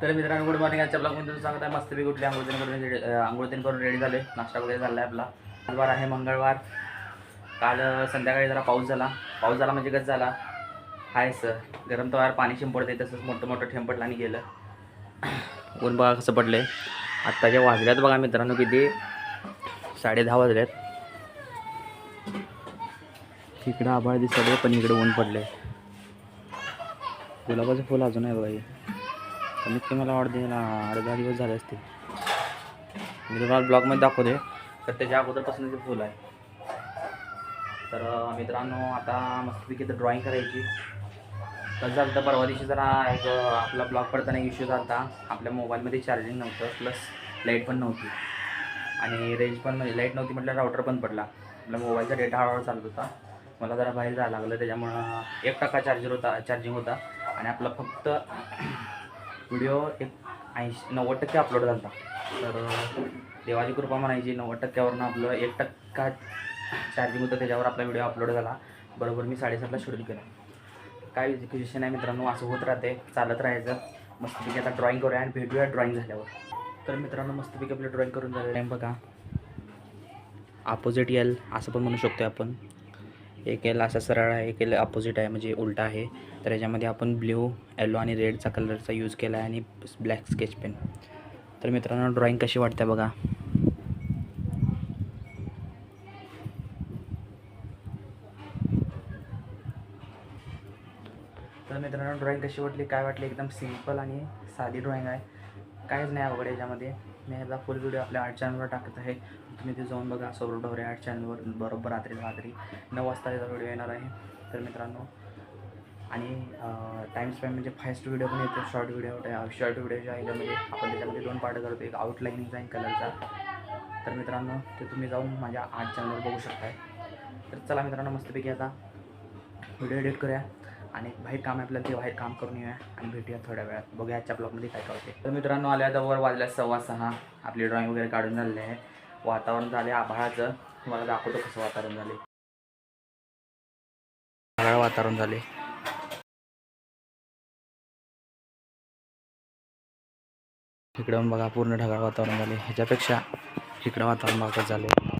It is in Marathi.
तर मित्रांनो गुड मॉर्निंग. आजच्या ब्लॉगमध्ये तुमचं सांगत आहे. मस्तपैकी उठले, आंघोळ करून रेडी झाले, नाश्ता वगैरे झाला आहे आपला. बुधवार आहे, मंगळवार. काल संध्याकाळी जरा पाऊस झाला म्हणजे कसं झाला हाय सर गरम तव्यावर पाणी शिंपडते तसंच मोठं मोठं ठेंब पडलं आणि गेलं. ऊन बघा कसं पडले. आत्ताच्या वाजल्यात बघा मित्रांनो किती 10:30 वाजल्यात. इकडं आभाळ दिसले पण इकडे ऊन पडले. गुलाबाचं फुल अजून आहे बघा. कमीत कमी मला वाटते 8-10 दिवस झाले असते. मी तुम्हाला ब्लॉगमध्ये दाखवते. तर त्याच्या अगोदरपासून ते फुल आहे. तर मित्रांनो आता मस्तपैकी तर ड्रॉईंग करायची. कसं झालं तर परवा दिवशी जरा एक आपला ब्लॉग पडताना इश्यू झाला होता. आपल्या मोबाईलमध्ये चार्जिंग नव्हतं, प्लस लाईट पण नव्हती आणि रेंज पण, म्हणजे लाईट नव्हती म्हटलं राऊटर पण पडला. आपल्या मोबाईलचा डेटा हळूहळू चालत होता. मला जरा बाहेर जायला लागलं, त्याच्यामुळं 1% चार्जिंग होता आणि आपला फक्त व्हिडिओ 90% अपलोड झाला होता. तर देवाची कृपा म्हणायची, 90%वरून आपलं 1% चार्जिंग होतं, त्याच्यावर आपला व्हिडिओ अपलोड झाला. बरोबर मी 7:30ला शेड्यूल केला. काय विषय नाही मित्रांनो, असं होत राहते, चालत राहायचं. मस्तपैकी आता ड्रॉईंग करूया आणि भेटूया ड्रॉईंग झाल्यावर. तर मित्रांनो मस्तपैकी आपलं ड्रॉईंग करून झालं आहे बघा. अपोजिट एल असं पण म्हणू शकतो आपण. एक एल असा सरळ आहे, एक एल अपोजिट आहे म्हणजे उलटा आहे. तर याच्यामध्ये आपण ब्ल्यू, येलो आणि रेडचा कलरचा यूज केला आहे आणि ब्लॅक स्केच पेन. तर मित्रांनो ड्रॉईंग कशी वाटते बघा. तर मित्रांनो ड्रॉईंग कशी वाटली, काय वाटली, एकदम सिंपल आणि साधी ड्रॉईंग आहे. काहीच नाही अवघड याच्यामध्ये. मी ह्याचा फुल व्हिडिओ आपल्या आर्ट चॅनलवर टाकत आहे. तुम्ही ते जाऊन बघा. सौरभ ढवरे आर्ट चॅनलवर बरोबर रात्री 9 वाजता याचा व्हिडिओ येणार आहे. तर मित्रांनो आणि टाईम स्पॅन म्हणजे फास्ट व्हिडिओ पण येतो, शॉर्ट व्हिडिओच्या ह्याच्यामध्ये आपण त्याच्यामध्ये 2 पार्ट करतो, एक आउटलाईनिंगचा आणि कलरचा. तर मित्रांनो ते तुम्ही जाऊन माझ्या आर्ट चॅनलवर बघू शकताय. तर चला मित्रांनो मस्तपैकी आता व्हिडिओ एडिट करूया आणि बाहेर काम आहे आपल्याला, ते बाहेर काम करून येऊया आणि भेटूया थोड्या वेळात. बघूया आजच्या ब्लॉगमध्ये काय होते. तर मित्रांनो आल्या आता वर वाजल्या 6:15. आपली ड्रॉईंग वगैरे काढून झालेली आहे. वातावरण झाले आभाळाचं. तुम्हाला दाखवतो कसं वातावरण झाले. ढगाळ वातावरण झाले. इकडं बघा पूर्ण ढगाळ वातावरण झाले. ह्याच्यापेक्षा इकडं वातावरण बघत झाले.